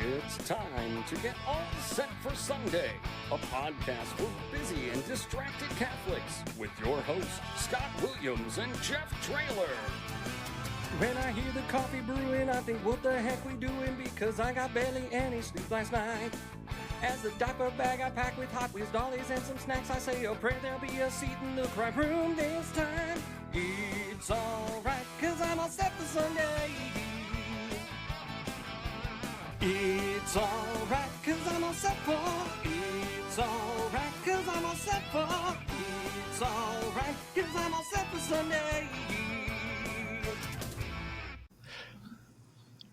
It's time to get all set for Sunday, a podcast for busy and distracted Catholics with your hosts, Scott Williams and Jeff Traylor. When I hear the coffee brewing, I think, what the heck we doing? Because I got barely any sleep last night. As the diaper bag I pack with Hot Wheels dollies and some snacks, I say a prayer there'll be a seat in the crime room this time. It's alright, cause I'm all set for Sunday. It's alright, cause I'm all set for. It's alright, cause I'm all set for. It's alright, cause I'm all set for Sunday.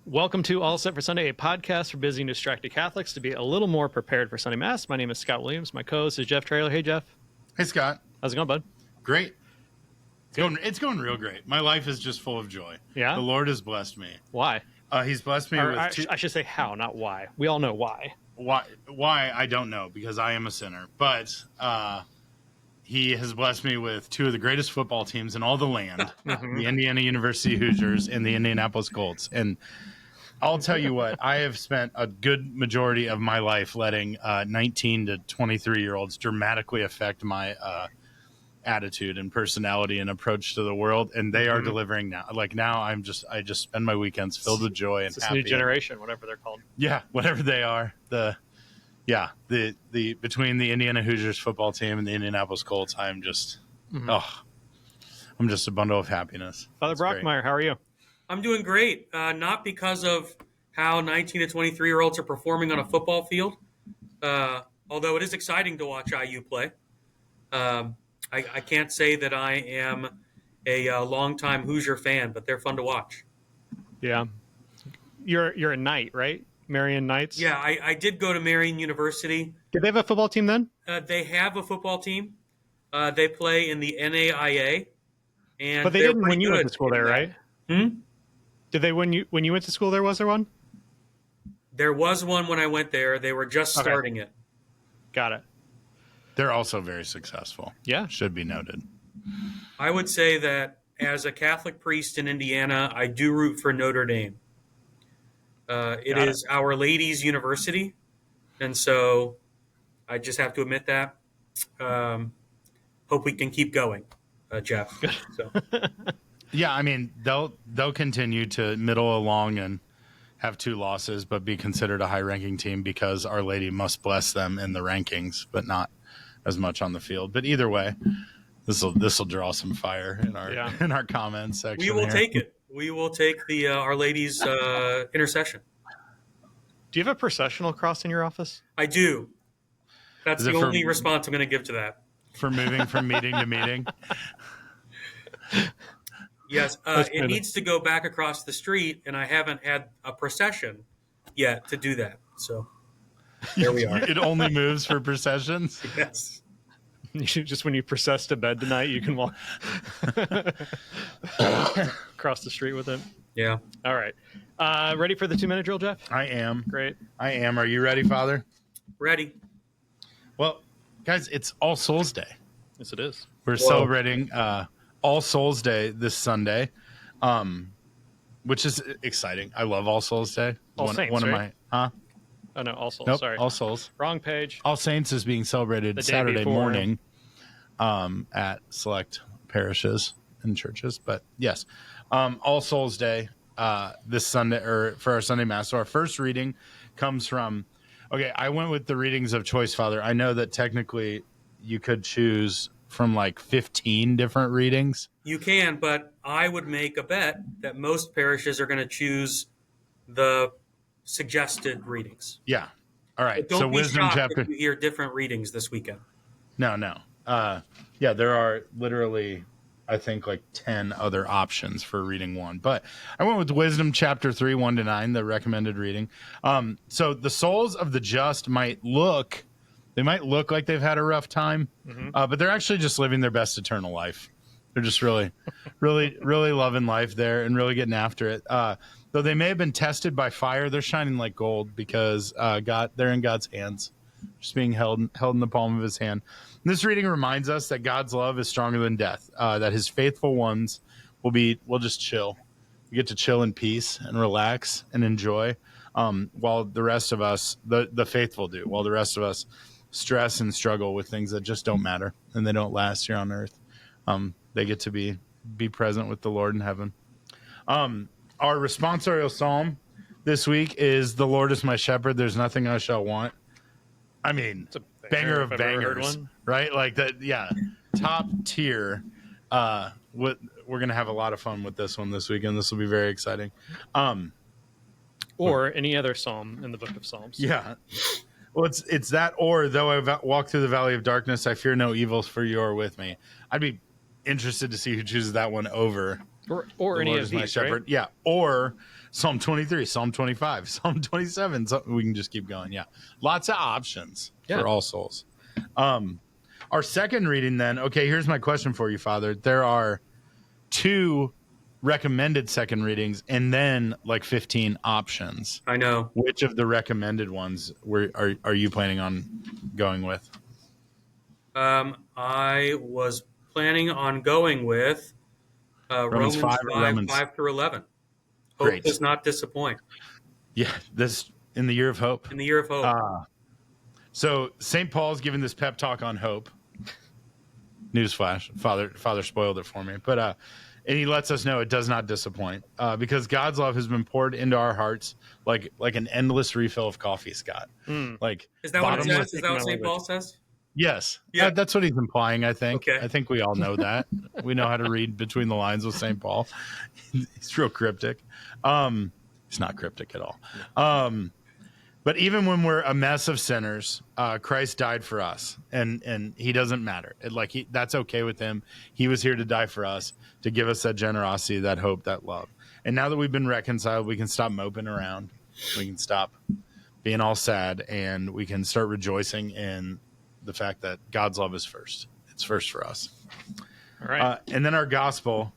Welcome to All Set for Sunday, a podcast for busy and distracted Catholics to be a little more prepared for Sunday Mass. My name is Scott Williams. My co-host is Jeff Traylor. Hey, Jeff. Hey, Scott. How's it going, bud? Great. It's going real great. My life is just full of joy. Yeah? The Lord has blessed me. Why? He's blessed me with I should say how, not why. We all know why. Why, I don't know, because I am a sinner. But he has blessed me with two of the greatest football teams in all the land, the Indiana University Hoosiers and the Indianapolis Colts. And I'll tell you what, I have spent a good majority of my life letting 19 to 23-year-olds dramatically affect my attitude and personality and approach to the world, and they are delivering now. Like now, I just spend my weekends filled with joy and it's happy. This new generation, whatever they're called. Yeah, whatever they are. The between the Indiana Hoosiers football team and the Indianapolis Colts, I'm just I'm just a bundle of happiness. Father Brockmeier, how are you? I'm doing great. Not because of how 19 to 23-year-olds are performing on a football field, although it is exciting to watch IU play. I can't say that I am a longtime Hoosier fan, but they're fun to watch. Yeah. You're a Knight, right? Marian Knights? Yeah, I did go to Marian University. Did they have a football team then? They have a football team. They play in the NAIA. And but they didn't when you went to school there, right? Did they when you went to school there? Was there one? There was one when I went there. They were just starting it. Got it. They're also very successful. Yeah. Should be noted. I would say that as a Catholic priest in Indiana, I do root for Notre Dame. It is Our Lady's University, and so I just have to admit that. Hope we can keep going, Jeff. So. Yeah, I mean, they'll continue to middle along and have 2 losses, but be considered a high-ranking team because Our Lady must bless them in the rankings, but not as much on the field. But either way, this will draw some fire in our comments section. We will take it. We will take the Our Lady's intercession. Do you have a processional cross in your office? I do. That's the only response I'm going to give to that. For moving from meeting to meeting? Yes, it needs to go back across the street, and I haven't had a procession yet to do that. So there we are. It only moves for processions? Yes. Just when you process to bed tonight, you can walk across the street with it. Yeah. All right. Ready for the 2-minute drill, Jeff? I am. Great. I am. Are you ready, Father? Ready. Well, guys, it's All Souls Day. Yes, it is. We're celebrating All Souls Day this Sunday, which is exciting. I love All Souls Day. All Saints, right? Oh, no, All Souls. Nope, Sorry. All Souls. Wrong page. All Saints is being celebrated Saturday morning at select parishes and churches. But yes, All Souls Day this Sunday, or for our Sunday Mass. So our first reading comes from, I went with the readings of choice, Father. I know that technically you could choose from like 15 different readings. You can, but I would make a bet that most parishes are going to choose the suggested readings. Yeah. All right. But don't so be Wisdom shocked chapter. if you hear different readings this weekend. No. Yeah, there are literally, I think, like 10 other options for reading one. But I went with Wisdom chapter 3, 1-9, the recommended reading. So the souls of the just might look like they've had a rough time, but they're actually just living their best eternal life. They're just really, really, really loving life there and really getting after it. Though they may have been tested by fire, they're shining like gold because they're in God's hands, just being held in the palm of his hand. And this reading reminds us that God's love is stronger than death, that his faithful ones will just chill We get to chill in peace and relax and enjoy, while the rest of us, the faithful, do. While the rest of us stress and struggle with things that just don't matter and they don't last here on earth. They get to be present with the Lord in heaven. Our responsorial psalm this week is "The Lord is my shepherd; there's nothing I shall want." I mean, It's a banger if of I've ever heard bangers, one. right? Like that, yeah, top tier. We're gonna have a lot of fun with this one this weekend. This will be very exciting. Or any other psalm in the book of Psalms. Yeah. Well, it's that, or though I walk through the valley of darkness, I fear no evils, for you are with me. I'd be interested to see who chooses that one over Or the any Lord of is my these, shepherd. right? Yeah. Or Psalm 23, Psalm 25, Psalm 27. So we can just keep going. Yeah. Lots of options for all souls. Our second reading then. Okay, here's my question for you, Father. There are 2 recommended second readings and then like 15 options. I know. Which of the recommended ones are you planning on going with? I was planning on going with Romans 5 Romans or 5, Romans? 5 through 11. Hope Great. does not disappoint. Yeah, this in the year of hope. In the year of hope. So St. Paul's giving this pep talk on hope. Newsflash, Father spoiled it for me. But and he lets us know it does not disappoint, because God's love has been poured into our hearts like an endless refill of coffee, Scott. Like Is that what it bottomless. says? Is that what St. Paul says? Yes. Yeah. That's what he's implying, I think. Okay. I think we all know that. We know how to read between the lines with St. Paul. He's real cryptic. He's not cryptic at all. But even when we're a mess of sinners, Christ died for us, and he doesn't matter. That's okay with him. He was here to die for us, to give us that generosity, that hope, that love. And now that we've been reconciled, we can stop moping around. We can stop being all sad, and we can start rejoicing in the fact that God's love is first. It's first for us. All right. And then our gospel,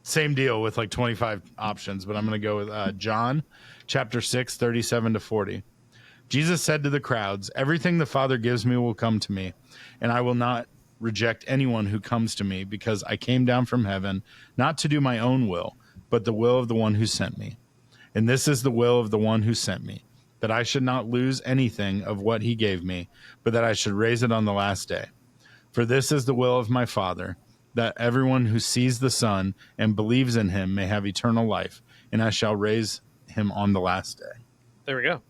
same deal with like 25 options, but I'm going to go with John chapter 6, 37 to 40. Jesus said to the crowds, "Everything the Father gives me will come to me, and I will not reject anyone who comes to me, because I came down from heaven not to do my own will, but the will of the one who sent me. And this is the will of the one who sent me, that I should not lose anything of what he gave me, but that I should raise it on the last day. For this is the will of my Father, that everyone who sees the Son and believes in him may have eternal life, and I shall raise him on the last day." There we go.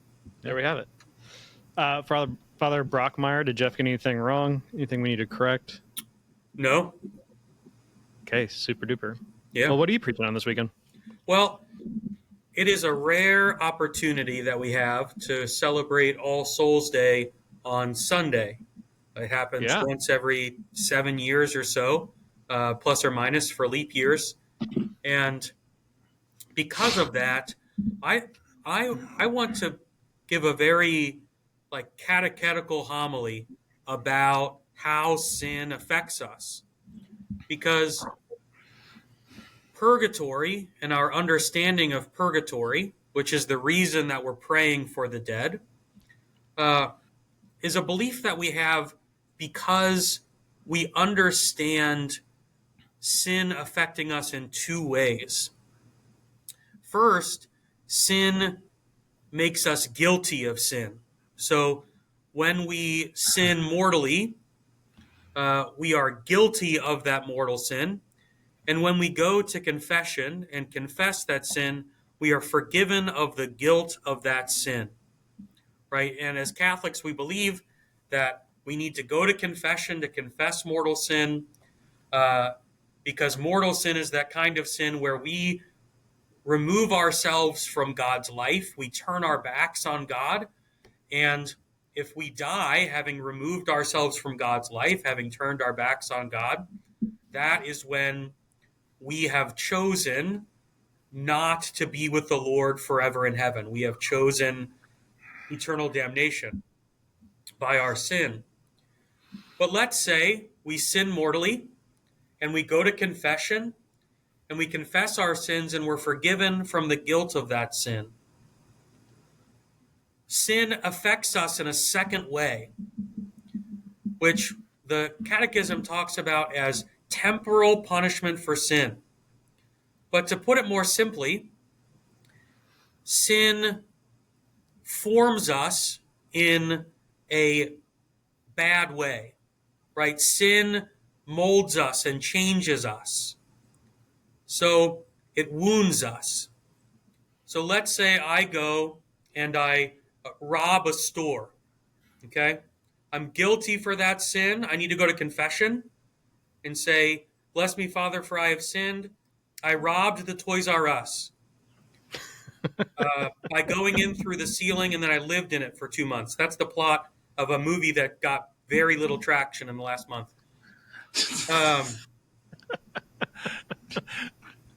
There we have it. Father Brockmeier, did Jeff get anything wrong? Anything we need to correct? No? Okay, super duper. Yeah. Well, what are you preaching on this weekend? Well, it is a rare opportunity that we have to celebrate All Souls Day on Sunday. It happens once every 7 years or so, plus or minus for leap years. And because of that, I want to give a very catechetical homily about how sin affects us. Because purgatory and our understanding of purgatory, which is the reason that we're praying for the dead, is a belief that we have because we understand sin affecting us in 2 ways. First, sin makes us guilty of sin. So when we sin mortally, we are guilty of that mortal sin. And when we go to confession and confess that sin, we are forgiven of the guilt of that sin. Right? And as Catholics, we believe that we need to go to confession to confess mortal sin, because mortal sin is that kind of sin where we remove ourselves from God's life. We turn our backs on God. And if we die having removed ourselves from God's life, having turned our backs on God, that is when we have chosen not to be with the Lord forever in heaven. We have chosen eternal damnation by our sin. But let's say we sin mortally and we go to confession and we confess our sins and we're forgiven from the guilt of that sin. Sin affects us in a second way, which the Catechism talks about as temporal punishment for sin. But to put it more simply, sin forms us in a bad way, right? Sin molds us and changes us. So it wounds us. So let's say I go and I rob a store, okay? I'm guilty for that sin. I need to go to confession and say, "Bless me, Father, for I have sinned. I robbed the Toys R Us by going in through the ceiling, and then I lived in it for 2 months." That's the plot of a movie that got very little traction in the last month.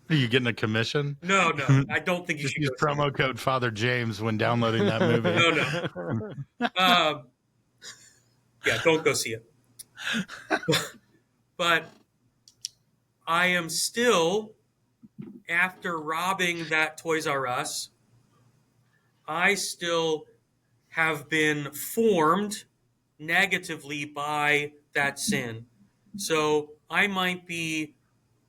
Are you getting a commission? No, I don't think you Just should use go see promo code Father James when downloading that movie. it. No. Yeah, don't go see it. But I am still, after robbing that Toys R Us, I still have been formed negatively by that sin. So I might be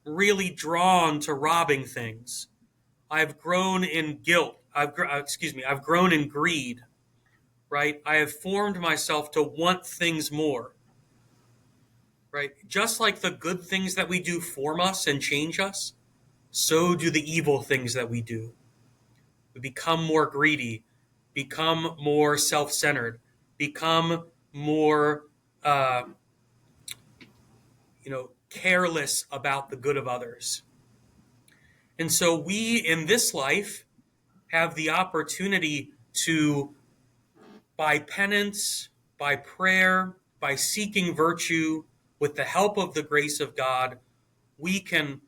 really drawn to robbing things. I've grown in guilt. I've grown in greed, right? I have formed myself to want things more, right? Just like the good things that we do form us and change us, so do the evil things that we do. We become more greedy, become more self-centered, become more, careless about the good of others. And so we, in this life, have the opportunity to, by penance, by prayer, by seeking virtue, with the help of the grace of God, we can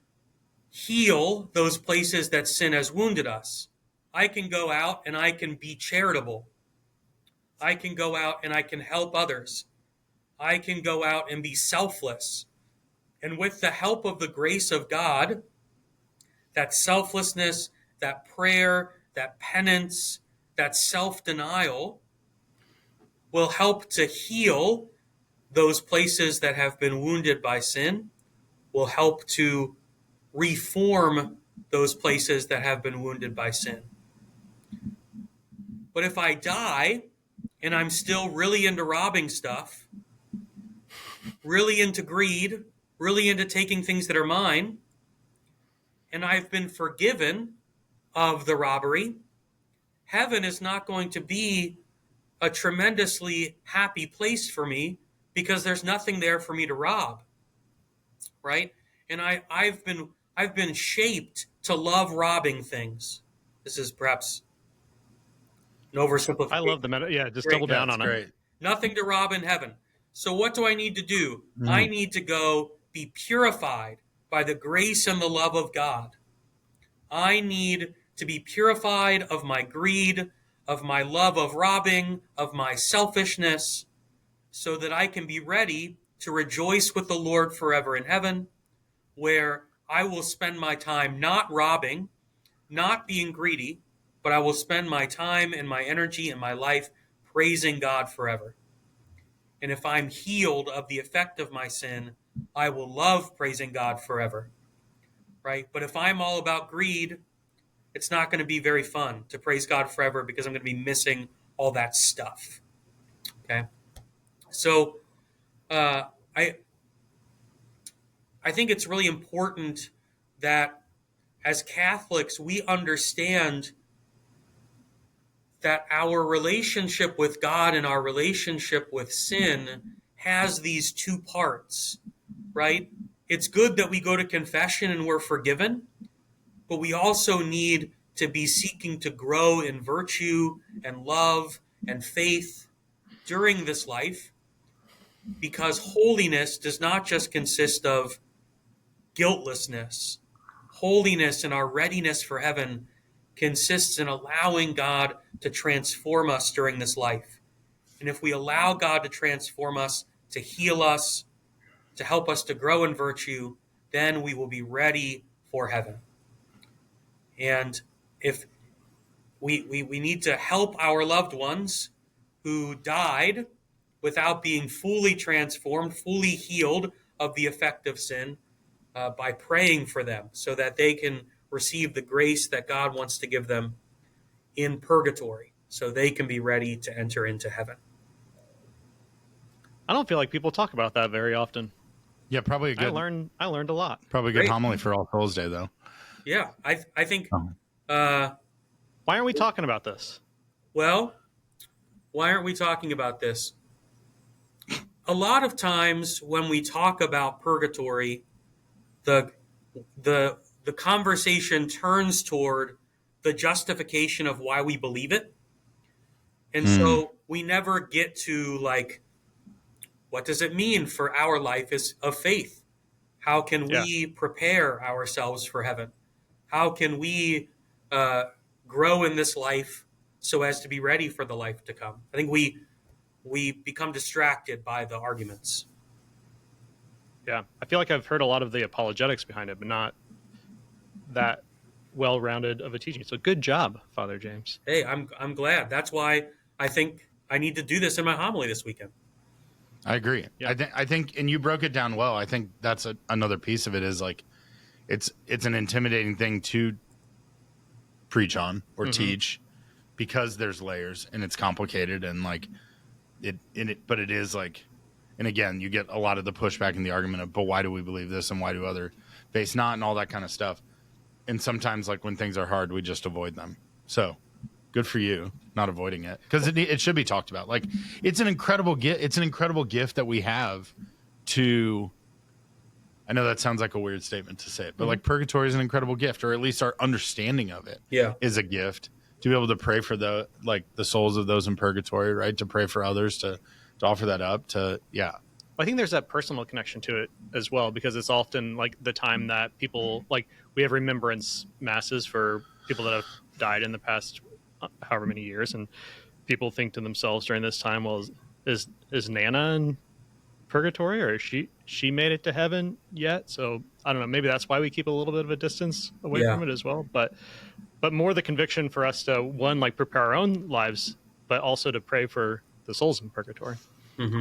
heal those places that sin has wounded us. I can go out and I can be charitable. I can go out and I can help others. I can go out and be selfless. And with the help of the grace of God, that selflessness, that prayer, that penance, that self-denial will help to heal those places that have been wounded by sin, will help to reform those places that have been wounded by sin. But if I die and I'm still really into robbing stuff, really into greed, really into taking things that are mine, and I've been forgiven of the robbery, heaven is not going to be a tremendously happy place for me because there's nothing there for me to rob, right? And I've been shaped to love robbing things. This is perhaps an oversimplification. I love the meta. Yeah, just Great. double down That's on it. great. Nothing to rob in heaven. So what do I need to do? I need to go be purified by the grace and the love of God. I need to be purified of my greed, of my love of robbing, of my selfishness, so that I can be ready to rejoice with the Lord forever in heaven, where I will spend my time not robbing, not being greedy, but I will spend my time and my energy and my life praising God forever. And if I'm healed of the effect of my sin, I will love praising God forever, right? But if I'm all about greed, it's not going to be very fun to praise God forever because I'm going to be missing all that stuff, okay? So I think it's really important that as Catholics, we understand that our relationship with God and our relationship with sin has these two parts, right? It's good that we go to confession and we're forgiven, but we also need to be seeking to grow in virtue and love and faith during this life, because holiness does not just consist of guiltlessness. Holiness and our readiness for heaven consists in allowing God to transform us during this life. And if we allow God to transform us, to heal us, to help us to grow in virtue, then we will be ready for heaven. And if we need to help our loved ones who died without being fully transformed, fully healed of the effect of sin, by praying for them so that they can receive the grace that God wants to give them in purgatory so they can be ready to enter into heaven. I don't feel like people talk about that very often. Yeah, probably a good. I learned a lot. Probably a good Great. homily for All Souls Day, though. Yeah, I think. Oh. Why aren't we talking about this? Well, why aren't we talking about this? A lot of times when we talk about purgatory, the conversation turns toward the justification of why we believe it. And so we never get to, like, what does it mean for our life is of faith? How can we prepare ourselves for heaven? How can we grow in this life so as to be ready for the life to come? I think we become distracted by the arguments. Yeah, I feel like I've heard a lot of the apologetics behind it, but not that well-rounded of a teaching. So good job, Father James. Hey, I'm glad. That's why I think I need to do this in my homily this weekend. I agree. Yeah. I think, and you broke it down well. I think that's another piece of it is like, it's an intimidating thing to preach on or teach because there's layers and it's complicated and like but it is like, and again, you get a lot of the pushback in the argument of, but why do we believe this and why do other faiths not and all that kind of stuff. And sometimes like when things are hard, we just avoid them. So good for you not avoiding it because it should be talked about. Like it's an incredible gift. It's an incredible gift that we have to, I know that sounds like a weird statement to say it, but like purgatory is an incredible gift, or at least our understanding of it is a gift to be able to pray for the souls of those in purgatory, right? To pray for others, to offer that up to, I think there's that personal connection to it as well, because it's often like the time that people, like we have remembrance masses for people that have died in the past however many years, and people think to themselves during this time, well, is Nana in purgatory, or is she made it to heaven yet? So I don't know, maybe that's why we keep a little bit of a distance away from it as well, but more the conviction for us to, one, like prepare our own lives, but also to pray for the souls in purgatory.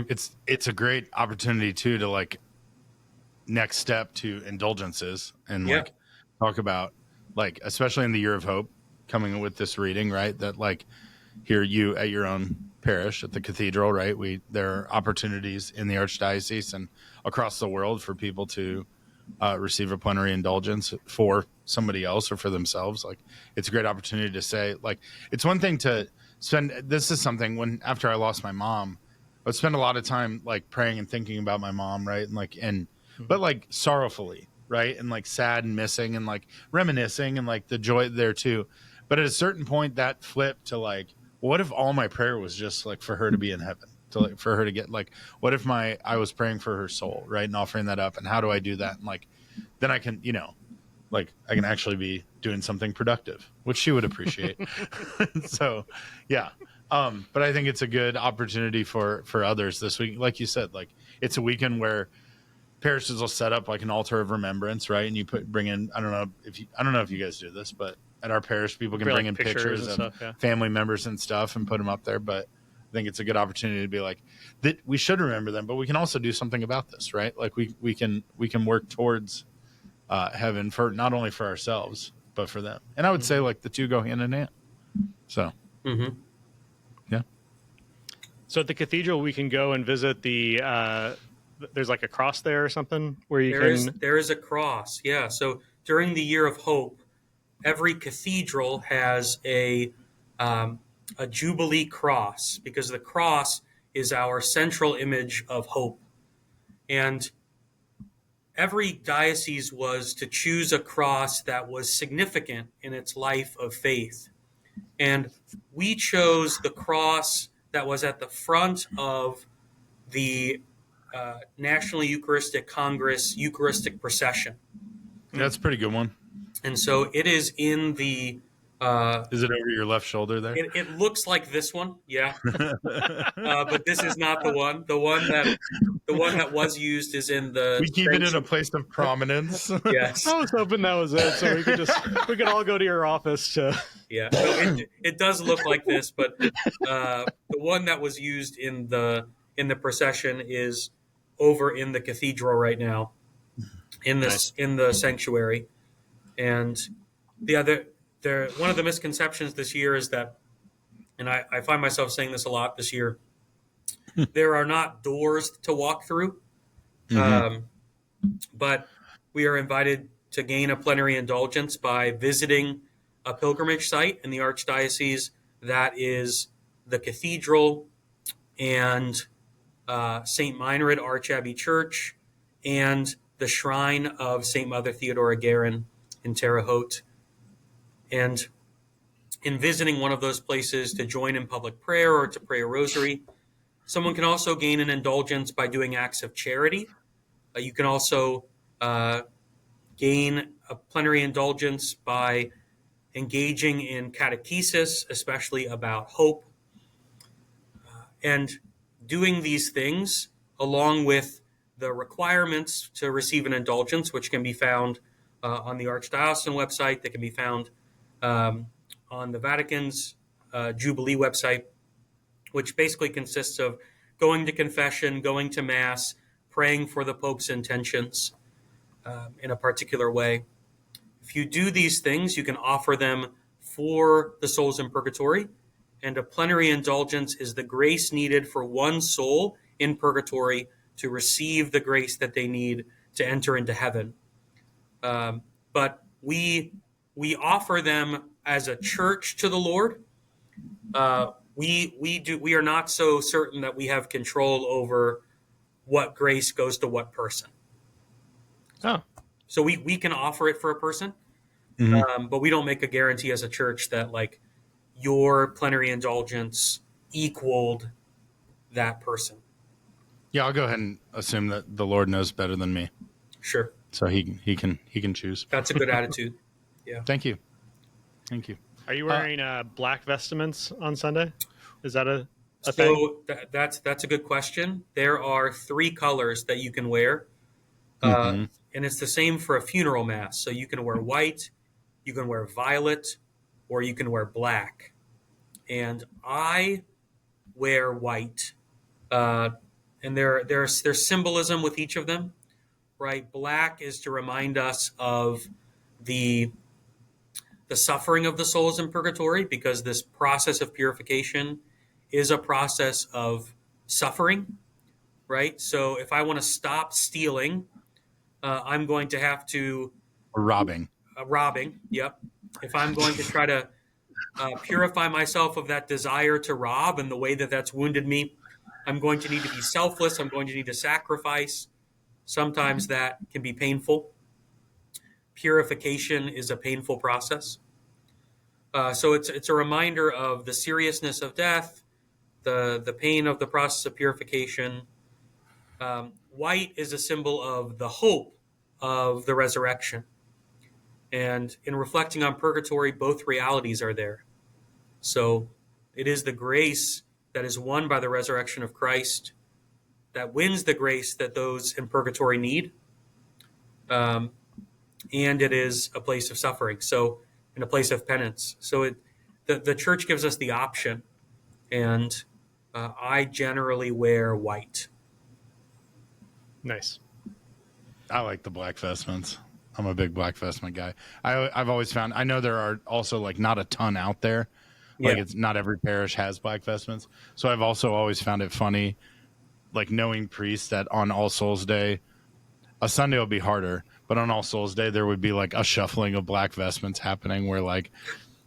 It's a great opportunity too to like next step to indulgences and like talk about, like, especially in the year of hope coming with this reading, right? That like here you at your own parish at the cathedral, right? There are opportunities in the archdiocese and across the world for people to receive a plenary indulgence for somebody else or for themselves. Like it's a great opportunity to say, like, it's one thing to spend, this is something when, after I lost my mom, I would spend a lot of time like praying and thinking about my mom, right? And like, but like sorrowfully, right? And like sad and missing and like reminiscing and like the joy there too. But at a certain point that flipped to like, what if all my prayer was just like for her to be in heaven, to like, for her to get like, what if I was praying for her soul, right? And offering that up, and how do I do that? And like, then I can, like I can actually be doing something productive, which she would appreciate. So yeah. But I think it's a good opportunity for others this week. Like you said, like it's a weekend where parishes will set up like an altar of remembrance, right? And you bring in, I don't know if you guys do this, but at our parish, people can bring in pictures of stuff, family members and stuff and put them up there. But I think it's a good opportunity to be like, that we should remember them, but we can also do something about this, right? Like we can work towards heaven for not only for ourselves, but for them. And I would say like the two go hand in hand. So, yeah. So at the cathedral, we can go and visit there's like a cross there or something where There is a cross. Yeah. So during the year of hope, every cathedral has a Jubilee cross, because the cross is our central image of hope. And every diocese was to choose a cross that was significant in its life of faith. And we chose the cross that was at the front of the National Eucharistic Congress Eucharistic procession. That's a pretty good one. And so it is in the... is it over your left shoulder there? It looks like this one, yeah. But this is not the one. The one that was used is in the... We keep it in a place of prominence. Yes. I was hoping that was it, so we could all go to your office to... Yeah, so it does look like this, but the one that was used in the procession is over in the cathedral right now, in the sanctuary, and one of the misconceptions this year is that, and I find myself saying this a lot this year, there are not doors to walk through, but we are invited to gain a plenary indulgence by visiting a pilgrimage site in the Archdiocese that is the cathedral and St. Meinrad Archabbey Church and the shrine of St. Mother Theodora Guerin in Terre Haute. And in visiting one of those places to join in public prayer or to pray a rosary, someone can also gain an indulgence by doing acts of charity. You can also gain a plenary indulgence by engaging in catechesis, especially about hope. And doing these things, along with the requirements to receive an indulgence, which can be found on the Archdiocesan website, that can be found on the Vatican's Jubilee website, which basically consists of going to confession, going to Mass, praying for the Pope's intentions in a particular way. If you do these things, you can offer them for the souls in purgatory, and a plenary indulgence is the grace needed for one soul in purgatory to receive the grace that they need to enter into heaven. But we offer them as a church to the Lord. We are not so certain that we have control over what grace goes to what person. Oh, So we can offer it for a person, but we don't make a guarantee as a church that like your plenary indulgence equaled that person. Yeah, I'll go ahead and assume that the Lord knows better than me, Sure, so he can choose. that's a good attitude. Yeah. Thank you. are you wearing black vestments on Sunday? Is that a thing? So that's a good question. There are 3 colors that you can wear, and it's the same for a funeral mass. So you can wear white, you can wear violet, or you can wear black. And I wear white, and there's symbolism with each of them, right? Black is to remind us of the suffering of the souls in purgatory, because this process of purification is a process of suffering, right? So if I want to stop stealing, I'm going to have to Robbing. robbing. Yep. If I'm going to try to purify myself of that desire to rob and the way that that's wounded me, I'm going to need to be selfless. I'm going to need to sacrifice. Sometimes that can be painful. Purification is a painful process. So it's a reminder of the seriousness of death, the pain of the process of purification. White is a symbol of the hope of the resurrection. And in reflecting on purgatory, both realities are there. So it is the grace that is won by the resurrection of Christ that wins the grace that those in purgatory need. And it is a place of suffering, so in a place of penance. So the church gives us the option, and I generally wear white. Nice. I like the black vestments. I'm a big black vestment guy. I've always found, I know there are also like not a ton out there. Like Yeah. it's not every parish has black vestments. So I've also always found it funny, like knowing priests that on All Souls Day, a Sunday will be harder, but on All Souls Day, there would be like a shuffling of black vestments happening where like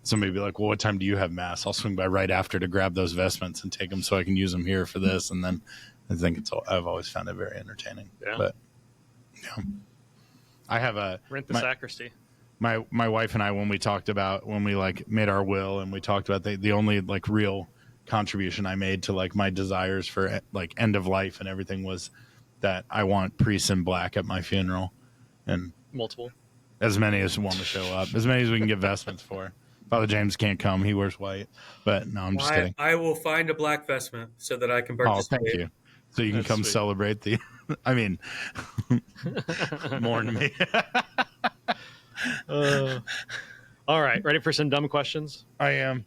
somebody would be like, well, what time do you have Mass? I'll swing by right after to grab those vestments and take them so I can use them here for this. And then I think I've always found it very entertaining. Yeah. But yeah, I have Rent the sacristy. my wife and I, when we like made our will and we talked about the only like real contribution I made to like my desires for like end of life and everything was that I want priests in black at my funeral, and Multiple. as many as want to show up, as many as we can get vestments for. Father James can't come; he wears white. But no, I'm just kidding. I will find a black vestment so that I can Oh, participate. thank you. So you can That's come sweet. celebrate the. I mean, mourn me. All right. Ready for some dumb questions? I am.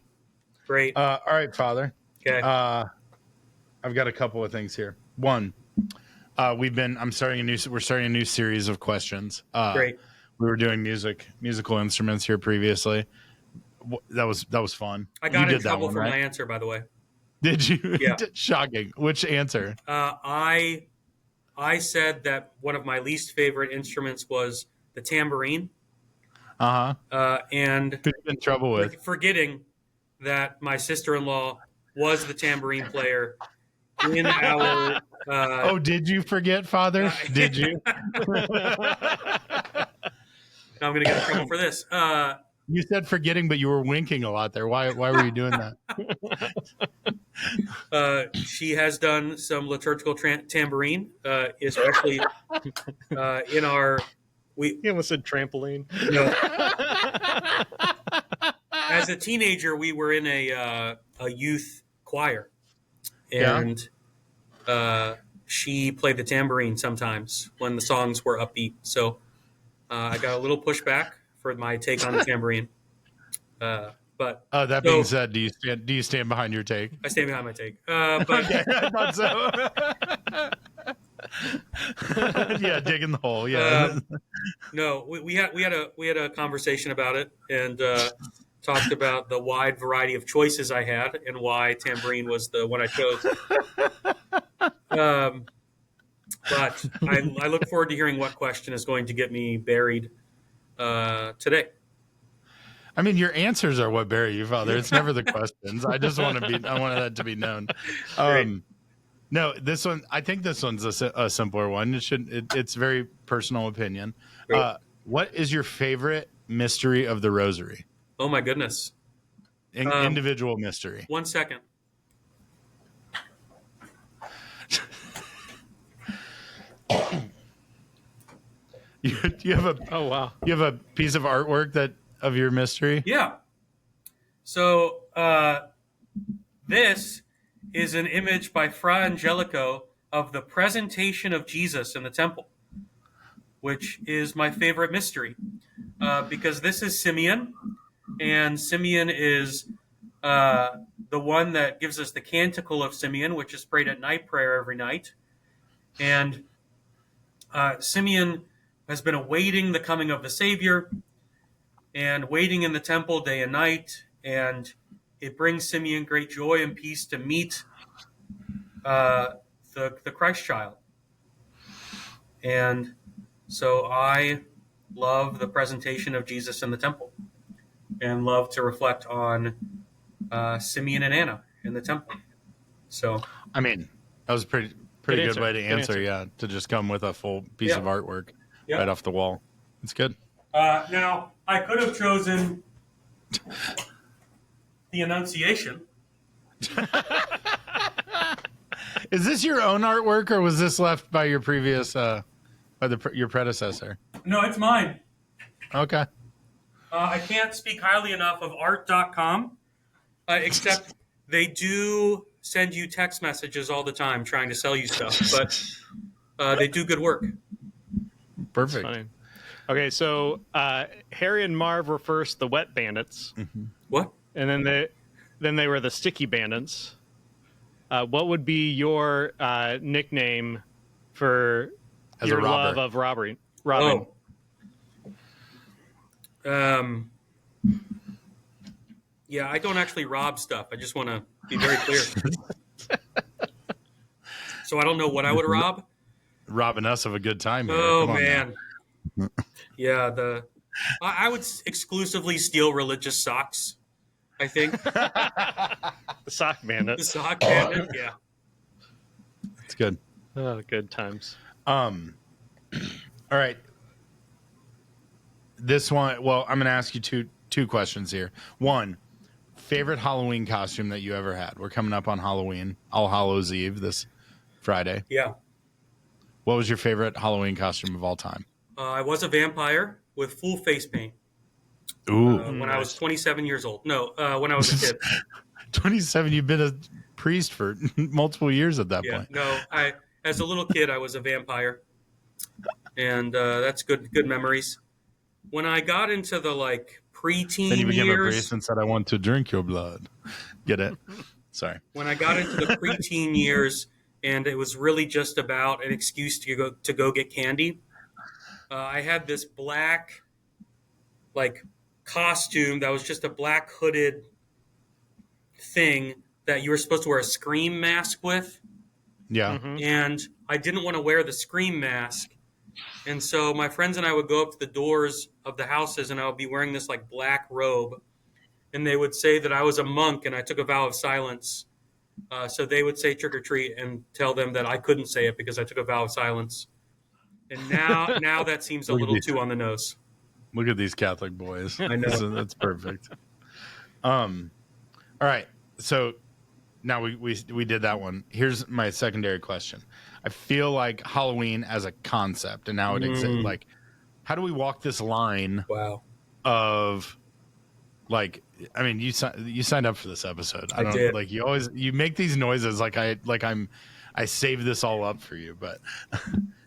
Great. All right, Father. Okay. I've got a couple of things here. One, we're starting a new series of questions. Great. We were doing musical instruments here previously. That was fun. I got you in did trouble that one, for right? my answer, by the way. Did you? Yeah. Shocking. Which answer? I said that one of my least favorite instruments was the tambourine. And Who you in trouble with? forgetting that my sister-in-law was the tambourine player in our. Oh, did you forget, Father? Did you? Now I'm going to get in trouble for this. You said forgetting, but you were winking a lot there. Why were you doing that? She has done some liturgical tambourine, especially in our. He almost said trampoline. As a teenager, we were in a youth choir, and she played the tambourine sometimes when the songs were upbeat. So I got a little pushback for my take on the tambourine. But that being said, do you stand behind your take? I stand behind my take. But okay, I thought so. Yeah, digging the hole. Yeah. No, we had a conversation about it and talked about the wide variety of choices I had and why tambourine was the one I chose. But I look forward to hearing what question is going to get me buried today. I mean, your answers are what bury you, Father. It's never the questions. I wanted that to be known. No, this one. I think this one's a simpler one. It's very personal opinion. What is your favorite mystery of the Rosary? Oh my goodness! Individual mystery. 1 second. You have a You have a piece of artwork of your mystery? Yeah. So this is an image by Fra Angelico of the presentation of Jesus in the temple, which is my favorite mystery because this is Simeon, and Simeon is the one that gives us the Canticle of Simeon, which is prayed at night prayer every night. And Simeon has been awaiting the coming of the Savior and waiting in the temple day and night, and it brings Simeon great joy and peace to meet the Christ child. And so I love the presentation of Jesus in the temple and love to reflect on Simeon and Anna in the temple. So, I mean, that was a pretty good way to answer. Yeah, to just come with a full piece of artwork right off the wall. It's good. Now, I could have chosen the Annunciation. Is this your own artwork, or was this left by your previous, your predecessor? No, it's mine. Okay. I can't speak highly enough of art.com, except they do send you text messages all the time trying to sell you stuff, but they do good work. Perfect. Okay, so Harry and Marv were first the Wet Bandits. Mm-hmm. What? And then they were the Sticky Bandits. What would be your nickname for your love of robbing? Oh. Yeah, I don't actually rob stuff. I just want to be very clear. So I don't know what I would rob. Robbing us of a good time here. Oh, man. Yeah, I would exclusively steal religious socks, I think. The Sock Bandit. The Sock Bandit, yeah. It's good. Oh, good times. All right. This one, well, I'm going to ask you two questions here. One, favorite Halloween costume that you ever had? We're coming up on Halloween, All Hallows Eve this Friday. Yeah. What was your favorite Halloween costume of all time? I was a vampire with full face paint. Ooh. When I was 27 years old. No, when I was a kid. 27? You've been a priest for multiple years at that point. No, as a little kid, I was a vampire. And that's good memories. When I got into the preteen then you became years, a priest and said, "I want to drink your blood." Get it? Sorry. When I got into the preteen years, and it was really just about an excuse to go get candy, I had this black like costume that was just a black hooded thing that you were supposed to wear a scream mask with. Yeah. Mhm. And I didn't want to wear the scream mask. And so my friends and I would go up to the doors of the houses, and I would be wearing this like black robe. And they would say that I was a monk and I took a vow of silence. So they would say trick or treat and tell them that I couldn't say it because I took a vow of silence. And now that seems a Look at little these. too on the nose. Look at these Catholic boys. I know. That's perfect. All right. So now we did that one. Here's my secondary question. I feel like Halloween as a concept, and now it exists. Like, how do we walk this line Wow. of, like, I mean, you signed up for this episode. I did. Like, you make these noises like I saved this all up for you, but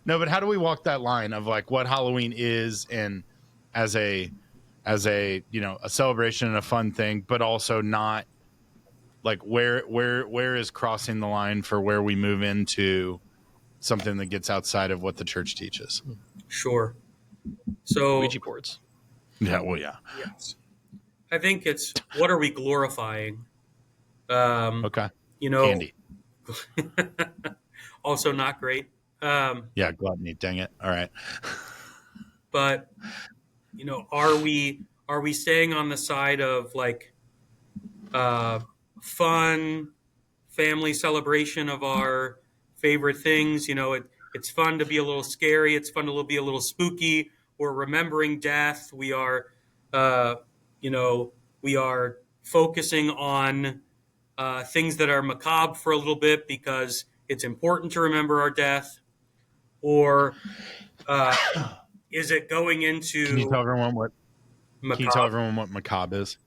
no. But how do we walk that line of like what Halloween is and as a a celebration and a fun thing, but also not like where is crossing the line for where we move into something that gets outside of what the church teaches? Sure. So Ouija boards. Yeah, well, yeah. yes, I think it's what are we glorifying? Okay. You know, Candy. also not great. Yeah, gluttony. Dang it. All right. But are we staying on the side of like fun family celebration of our favorite things? It's fun to be a little scary. It's fun to be a little spooky. We're remembering death. We are, we are focusing on things that are macabre for a little bit because it's important to remember our death. Or is it going into Can you tell everyone what macabre? macabre is?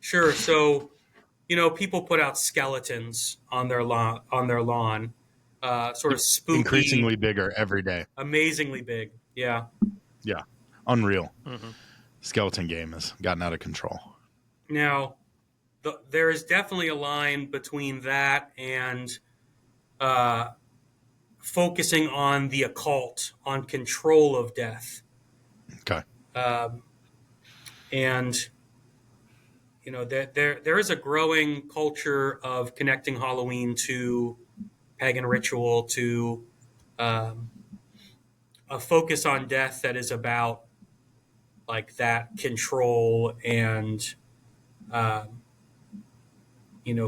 Sure. So, people put out skeletons on their lawn, sort of spooky, Increasingly bigger every day. amazingly big. Yeah. Yeah. Unreal. Mm-hmm. Skeleton game has gotten out of control. Now, there is definitely a line between that and focusing on the occult, on control of death. Okay. And there is a growing culture of connecting Halloween to pagan ritual, to a focus on death that is about like that control and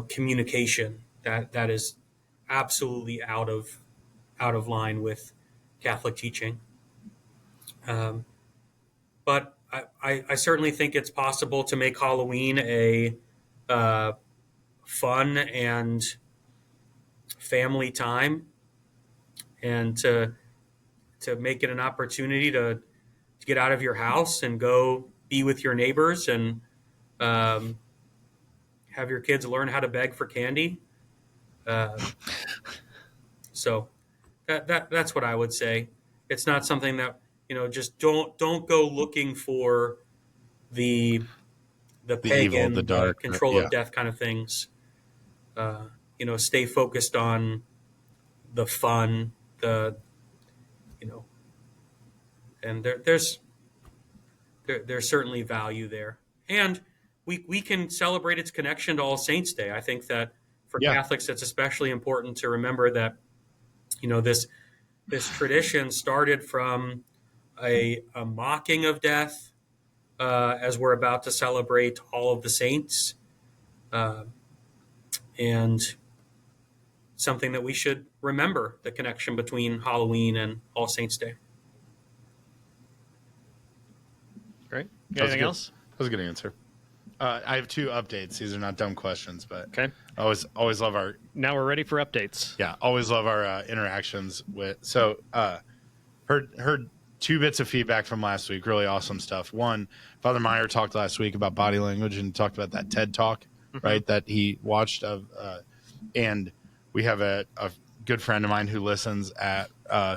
communication that is absolutely out of line with Catholic teaching. But I certainly think it's possible to make Halloween a fun and family time, and to make it an opportunity to get out of your house and go be with your neighbors and have your kids learn how to beg for candy. So that's what I would say. It's not something that just don't go looking for the pagan, evil, the dark, control yeah. of death kind of things. Stay focused on the fun, and there's certainly value there. And we can celebrate its connection to All Saints' Day. I think that for Catholics, it's especially important to remember that this tradition started from a mocking of death, as we're about to celebrate all of the saints, and something that we should remember, the connection between Halloween and All Saints' Day. Great. Anything else? That was a good answer. I have two updates. These are not dumb questions, but Okay. I always love our Now we're ready for updates. always love our interactions with. So heard two bits of feedback from last week. Really awesome stuff. One, Father Meyer talked last week about body language and talked about that TED Talk, right, that he watched of, and we have a good friend of mine who listens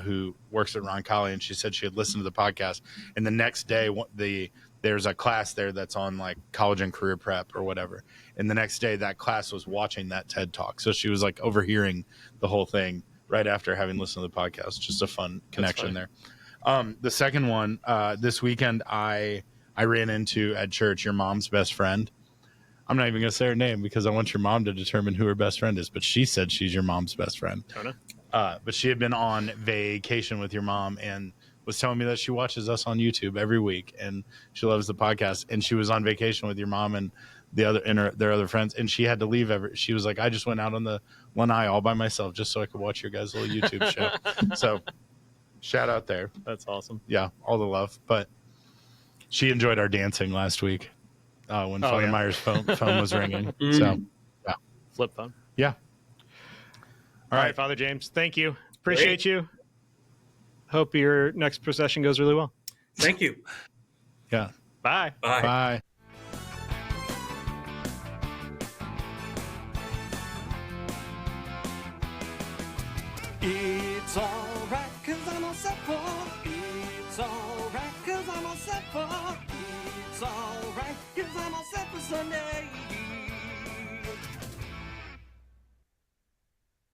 who works at Ron Colley, and she said she had listened to the podcast, and the next day there's a class there that's on like college and career prep or whatever, and the next day that class was watching that TED Talk, so she was like overhearing the whole thing right after having listened to the podcast. Just a fun connection there. The second one, this weekend I I ran into at church, your mom's best friend. I'm not even going to say her name because I want your mom to determine who her best friend is, but she said she's your mom's best friend. Tona? But she had been on vacation with your mom and was telling me that she watches us on YouTube every week and she loves the podcast. And she was on vacation with your mom and their other friends, and she had to leave. She was like, I just went out on the lanai all by myself just so I could watch your guys' little YouTube show. So shout out there. That's awesome. Yeah, all the love. But she enjoyed our dancing last week when Father Meyer's phone was ringing. So yeah, Flip phone. Yeah. All right, Father James, thank you. Appreciate you. Hope your next procession goes really well. Thank you. Yeah. Bye. Bye. Bye. It's alright, cause I'm all set for. It's alright, cause I'm all set for. It's alright, cause I'm all set for Sunday.